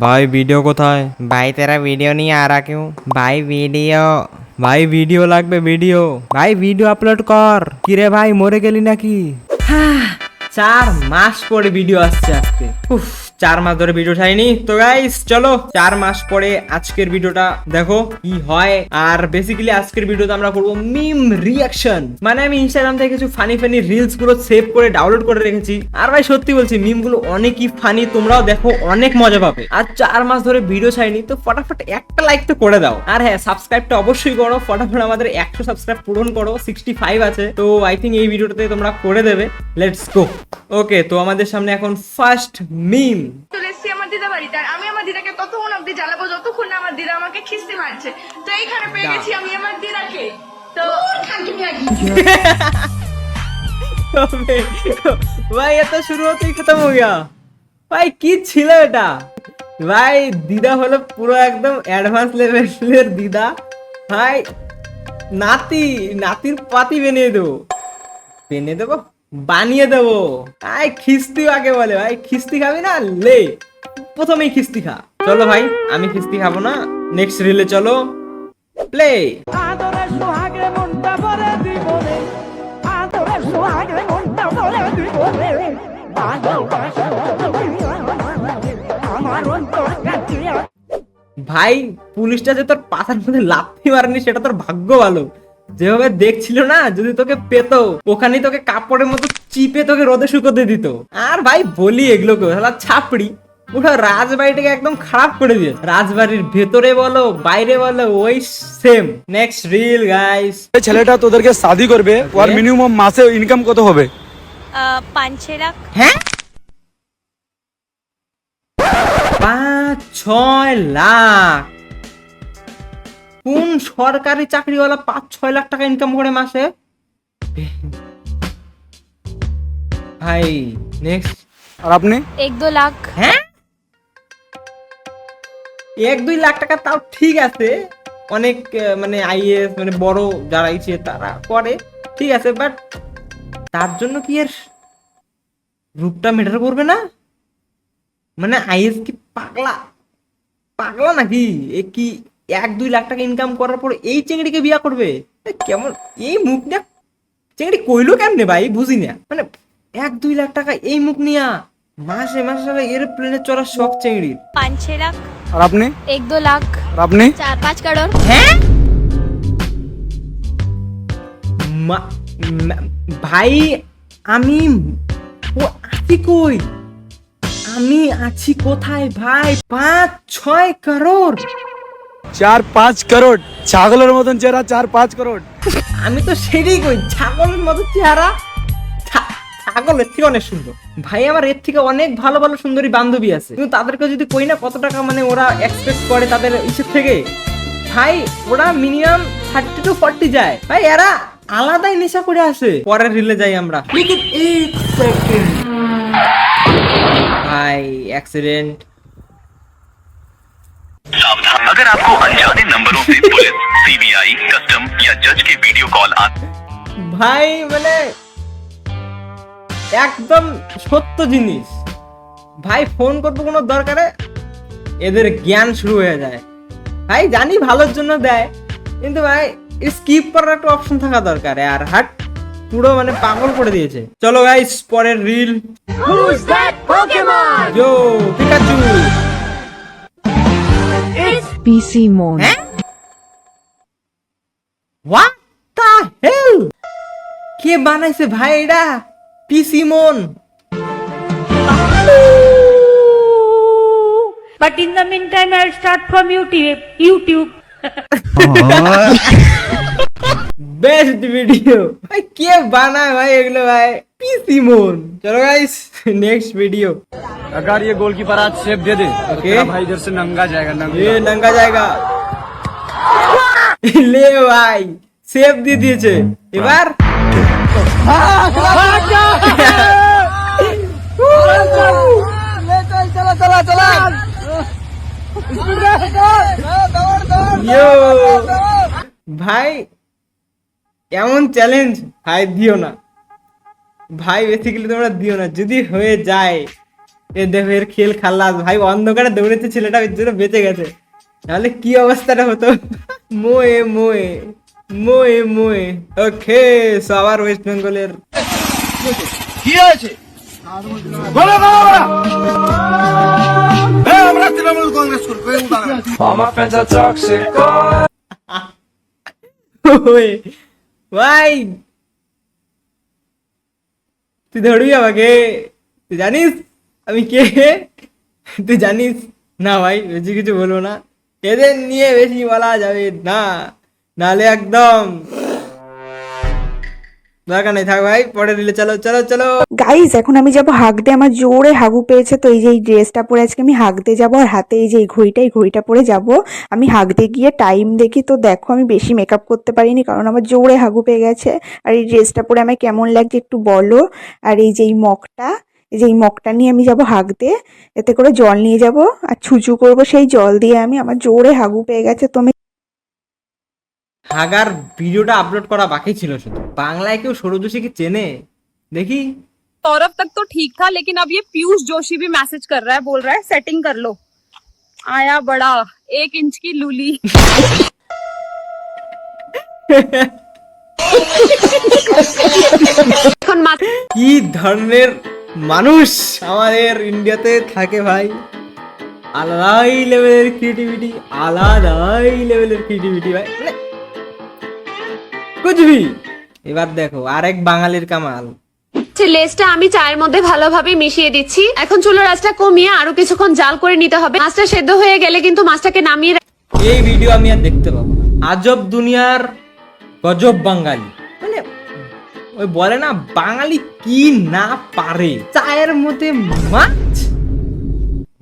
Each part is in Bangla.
भाई वीडियो कोথায়? भाई तेरा वीडियो नहीं आ रहा क्यों? भाई वीडियो ভাই ভিডিও লাগবে ভিডিও। ভাই ভিডিও আপলোড কর। কিরে ভাই মরে গেলি নাকি? 4 মাস পরে ভিডিও আসছে আজকে। উফ 4 মাস ধরে ভিডিও ছাড়িনি। তো গাইস চলো 4 মাস পরে আজকের ভিডিওটা দেখো কি হয়। আর বেসিক্যালি আজকের ভিডিওতে আমরা করব মিম রিঅ্যাকশন। মানে আমি ইনস্টাগ্রাম থেকে কিছু ফানি ফানি রিলস গুলো সেভ করে ডাউনলোড করে রেখেছি। আর ভাই সত্যি বলছি মিম গুলো অনেকই ফানি, তোমরাও দেখো অনেক মজা পাবে। আর 4 মাস ধরে ভিডিও ছাড়িনি, তো ফটাফট একটা লাইক তো করে দাও। আর হ্যাঁ সাবস্ক্রাইবটা অবশ্যই করো, ফটাফট আমাদের 100 সাবস্ক্রাইব পূরণ করো। 65 আছে, তো আই থিঙ্ক এই ভিডিওটাতে তোমরা করে দেবে। Let's go. ওকে, তো আমাদের সামনে এখন ফার্স্ট মিম। চলে এসেছি আমার দিদা বাড়িতে, আর আমি আমার দিদাকে ততক্ষণ অব্দি জ্বালাবো যতক্ষণ না আমার দিদা আমাকে খিস্তি মারছে। তো এইখানে পেয়ে গেছি আমি আমার দিদাকে। তো ভাই এটা শুরু হতেই খতম হয়ে গেল। ভাই কি ছিল এটা? ভাই দিদা হলো পুরো একদম অ্যাডভান্স লেভেলের দিদা। ভাই নাতির পাতি বেনিয়ে দেবো বানিয়ে দেবো। ভাই খিস্তি আগে বলে, ভাই খিস্তি খাবি না? লে প্রথমেই খিস্তি খা। চলো ভাই আমি খিস্তি খাবো না, নেক্সট রিলে চলো প্লে। ভাই পুলিশটা যে তোর পাতার মধ্যে লাথি মারেনি সেটা তোর ভাগ্য ভালো। যেভাবে দেখছিল না, যদি তোকে পেতো ওখানে তোকে কাপড়ের মতো চিপে তোকে রোদে শুকোতে দিত। আর ভাই বলি এগুলোকে শালা ছাপড়ি পুরো রাজবাড়িটাকে একদম খারাপ করে দিয়ে। রাজবাড়ির ভেতরে বলো বাইরে বলো ওই সেম। Next reel guys. ছেলেটা তোদেরকে শাদি করবে, ওর মিনিমাম মাসে ইনকাম কত হবে? 5-6 লাখ। হ্যাঁ 5-6 লাখ? কোন সরকারি চাকরিওয়ালা 5-6 লাখ টাকা ইনকাম করে মাসে? ভাই নেক্সট। আর আপনি? 1-2 লাখ। হ্যাঁ 1-2 লাখ টাকা তাও ঠিক আছে, অনেক মানে আইএস মানে বড় যারা ইচ্ছে তারা করে, ঠিক আছে। বাট তার জন্য কি এর রূপটা ম্যাটার করবে না? মানে আইএস কি পাগলা পাগলা নাকি? এ কি 1-2 লাখ টাকা ইনকাম করার পর এই চেংড়িকে বিয়া করবে? কেমন এই মুখ নিয়ে চেংড়ি কইলো কেমনে ভাই বুঝি না। মানে 1-2 লাখ টাকা এই মুখ নিয়া মাসে মাসে এরোপ্লেনে চড়ার শখ চেংড়ির। 5-6 লাখ। আর আপনি? 1-2 লাখ। আর আপনি? 4-5 কারোর। হ্যাঁ ভাই আমি আছি কই? আমি আছি কোথায় ভাই? 5-6 কারোর? 4-5 করোড়। ছাগলের মতন চেহারা, 4-5 করোড়। আমি তো সেটাই কই, ছাগলের মতো চেহারা। ছাগলের থেকে অনেক সুন্দর ভাই। আমার এর থেকে অনেক ভালো ভালো সুন্দরী বান্ধবী আছে, কিন্তু তাদেরকে যদি কই না কত টাকা মানে ওরা এক্সপেক্ট করে তাদের ইচ্ছের থেকে, ভাই ওরা মিনিমাম 30-40 যায়। ভাই এরা আলাদাই নেশা করে আসে। পরের রিলে যাই আমরা। ভাই অ্যাক্সিডেন্ট। सावधान, अगर आपको अनजाने नंबरों से पुलिस, सीबीआई, कस्टम या जज के वीडियो कॉल ভাই মানে একদম সত্য জিনিস। ভাই ফোন করবো কোনো দরকারে এদের জ্ঞান শুরু হয়ে যায়। ভাই জানি ভালোর জন্য দেয়, কিন্তু ভাই স্কিপ করার একটা অপশন থাকা দরকার। আর হাট পুরো মানে পাগল করে দিয়েছে। চলো গাইস পরের রিল। ইয়ো পিকাচু। PC Mon. হ্যাঁ হোয়াট দ্য হেল? কে বানাইছে ভাই এটা? পিসি মন। But in the meantime, I'll start from YouTube. Best video ভাই। কে বানায় ভাই এগুলো ভাই? পিসি মন। চলো গাইস নেক্সট ভিডিও। अगर ये गोलकीपर आज सेव दे दे तो Okay. तेरा भाई इधर से नंगा जाएगा, ये नंगा। नंगा जाएगा। ले ভাই সেভ দিয়ে দিয়েছে। এবার ইয়ো ভাই এমন চ্যালেঞ্জ ভাই দিও না ভাই, বেসিক্যালি তোমরা দিও না। যদি হয়ে যায় এ দেখো এর খেল খাল্লাস ভাই, অন্ধকারে দৌড়েছে ছেলেটা, এর জন্য বেঁচে গেছে, নাহলে কি অবস্থাটা হতো। মোয়ে মোয়ে মোয়ে মোয়ে। ওকে, সো আবার ওয়েস্ট বেঙ্গলের কি হয়েছে বলো বলো বলো। আমরা তৃণমূল কংগ্রেস করবো ওয়ে ভাই, তুই ধরবি আমাকে? তুই জানিস আমি কে? তুই জানিস না ভাই, বেশি কিছু বলবো না, এদের নিয়ে বেশি বলা যাবে না, নালে একদম দরকার নেই, থাক ভাই, পরে দিলে। চলো চলো চলো। গাইজ এখন আমি যাব হাঁকতে, আমার জোরে হাগু পেয়েছে, তো এই যে এই ড্রেসটা পরে আজকে আমি হাঁকতে যাবো, আর হাতে এই যে এই ঘড়িটা পরে যাব আমি হাঁকতে গিয়ে। টাইম দেখি তো দেখো আমি বেশি মেকআপ করতে পারিনি, কারণ আমার জোরে হাগু পেয়ে গেছে। আর এই ড্রেসটা পরে আমার কেমন লাগছে একটু বলো। আর এই যে এই মগটা নিয়ে আমি যাব হাঁকতে, এতে করে জল নিয়ে যাব আর ছুঁচু করব সেই জল দিয়ে আমি। আমার জোরে হাগু পেয়ে গেছে, তো আমি হাগার ভিডিওটা আপলোড করা বাকি ছিল শুধু। বাংলায় কেউ সৌরভ যোশীকে চেনে দেখি? सौरभ तक तो ठीक था, लेकिन अब ये पीयूष जोशी भी मैसेज कर रहा है, बोल रहा है सेटिंग कर लो। आया बड़ा 1 इंच की लूली। কি ধরনের মানুষ আমাদের ইন্ডিয়াতে থাকে ভাই, আলাদাই লেভেলের ক্রিয়েটিভিটি, আলাদাই লেভেলের ক্রিয়েটিভিটি ভাই, মানে কুচবি। এবার দেখো আরেক বাঙালির কামাল। লেসটা আমি চায়ের মধ্যে ভালোভাবে মিশিয়ে দিচ্ছি। এখন চুলার আঁচটা কমিয়ে আরো কিছুক্ষণ জাল করে নিতে হবে। মাছটা সেদ্ধ হয়ে গেলে কিন্তু মাছটাকে নামিয়ে এই ভিডিও আমি আর দেখতে পাবো না। আজব দুনিয়ার গজব বাঙালি, মানে ওই বলে না বাঙালি কি না পারে, চায়ের মধ্যে মাছ।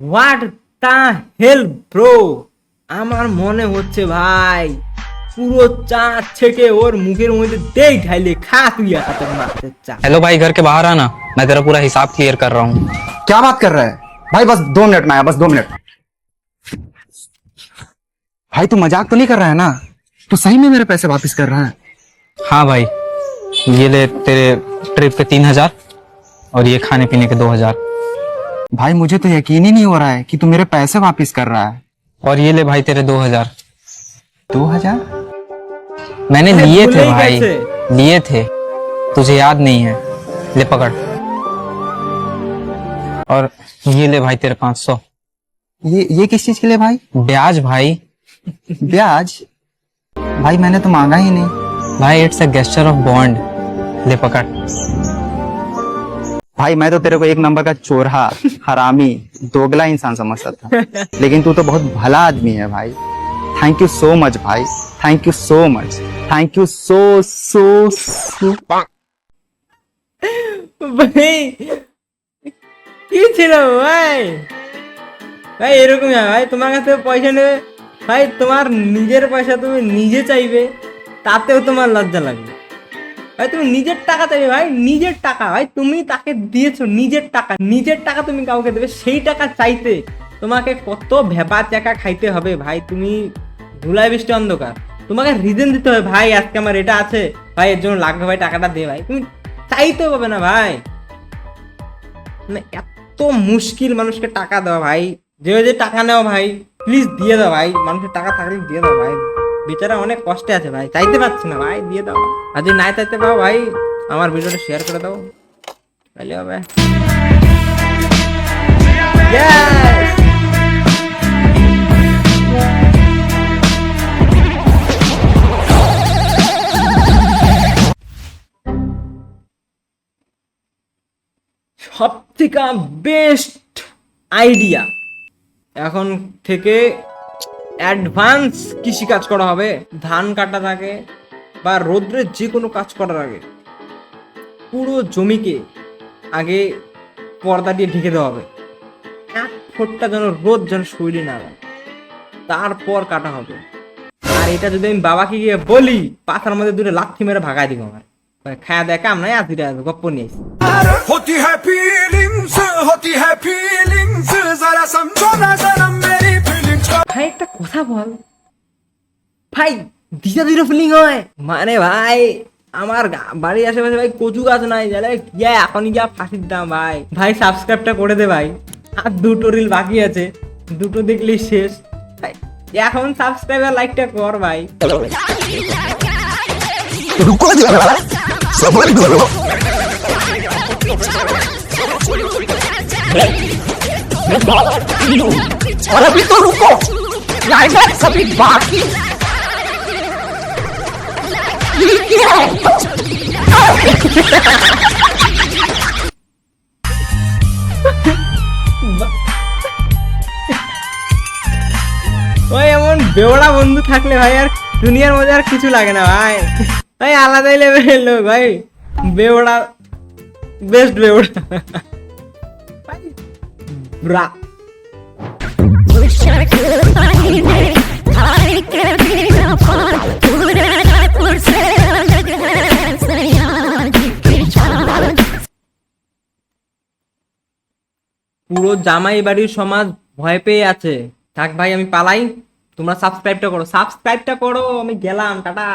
হোয়াট দা হেল ব্রো, আমার মনে হচ্ছে ভাই পুরো চা ছেকে ওর মুখের মধ্যে দেই ঢাইলে খা তুই হাতের মাছের চা। हेलो भाई घर के बाहर आना, मैं तेरा पूरा हिसाब क्लियर कर रहा हूँ। क्या बात कर रहा है भाई? बस 2 मिनट में आया, बस 2 मिनट। भाई तू मजाक तो नहीं कर रहा है ना? तू सही में मेरे पैसे वापस कर रहा है? हाँ भाई, ये ले तेरे ट्रिप के 3000 और ये खाने पीने के 2000। भाई मुझे तो यकीन ही नहीं हो रहा है कि तू मेरे पैसे वापस कर रहा है। और ये ले भाई तेरे 2000। 2000? मैंने अरे लिए थे भूले ही भाई, कैसे? लिए थे, तुझे याद नहीं है। ले पकड़। और ये ले भाई तेरे 500। ये किस चीज के लिए भाई? ब्याज भाई। ब्याज? भाई मैंने तो मांगा ही नहीं। भाई it's a gesture of bond. ले पकड़। भाई मैं तो तेरे को 1 नंबर का चोरहा, हरामी, दोगला इंसान समझता था, लेकिन तू तो बहुत भला आदमी है भाई। थैंक यू सो मच भाई, thank you so much, thank you so so so. ভাই কি ছিল ভাই? ভাই এরকমই হয় ভাই, তোমার কাছে পয়সা নেবে ভাই, তোমার নিজের পয়সা তুমি নিজে চাইবে, তাতেও তোমার লজ্জা লাগবে ভাই। তুমি নিজের টাকা চাইবে ভাই, নিজের টাকা ভাই, তুমি তাকে দিয়েছো নিজের টাকা, নিজের টাকা তুমি কাউকে দেবে, সেই টাকা চাইতে তোমাকে কত ভেপা চাকা খাইতে হবে ভাই। তুমি ধুলায় বৃষ্টি অন্ধকার, তোমাকে রিজন দিতে হবে ভাই, আজকে আমার এটা আছে ভাই, এর জন্য লাগবে ভাই, টাকাটা দে ভাই। তুমি চাইতেও পাবে না ভাই, মানে এত মুশকিল মানুষকে টাকা দেওয়া ভাই। যে টাকা নেওয়া ভাই প্লিজ দিয়ে দাও ভাই, মানুষের টাকা থাকলে দিয়ে দাও ভাই, বেচারা অনেক কষ্টে আছে ভাই, চাইতে পারছে না ভাই, দিয়ে দাও। আর যদি না চাইতে পাও ভাই, আমার ভিডিওটা শেয়ার করে দাও, তাহলে হবে। Yes! সব থেকে বেস্ট আইডিয়া, এখন থেকে অ্যাডভান্স কৃষি কাজ করা হবে। ধান কাটা থাকে বা রোদ্রে যে কোনো কাজ করার আগে পুরো জমিকে আগে পর্দা দিয়ে ঢেকে দেওয়া হবে, 1 ফুটটা যেন রোদ যেন শরীরে না লাগে, তারপর কাটা হবে। আর এটা যদি আমি বাবাকে গিয়ে বলি, পাথার মধ্যে 2 লাথি মেরে ভাগাই দিব আমার, মানে খায়া দেয় কাম নাই, আজকে গপ্প নিয়ে আসি। होती है फीलिंग्स जरा समझो ना जरा मेरी फीलिंग्स। ভাই একটা কথা বল ভাই, ধীরে ধীরে ফিলিং হয় মানে ভাই, আমার বাড়ির আশেপাশে ভাই কচু গাছ নাই, জানে গিয়া এখন গিয়া ফাঁসির দাম ভাই। ভাই সাবস্ক্রাইবটা করে দে ভাই, আর দুটো রিল বাকি আছে, দুটো দেখলেই শেষ। ভাই, এখন সাবস্ক্রাইব আর লাইকটা কর ভাই। ওই এমন বেওড়া বন্ধু থাকলে ভাই আর দুনিয়ার মধ্যে আর কিছু লাগে না ভাই। ভাই আলাদাই লেভেলের লোক ভাই, বেওড়া, বেস্ট বেওড়া ভাই, ব্রা। পুরো জামাই বাড়ির সমাজ ভয় পেয়ে আছে। থাক ভাই আমি পালাই, তোমরা সাবস্ক্রাইবটা করো, সাবস্ক্রাইবটা করো, আমি গেলাম, টাটা।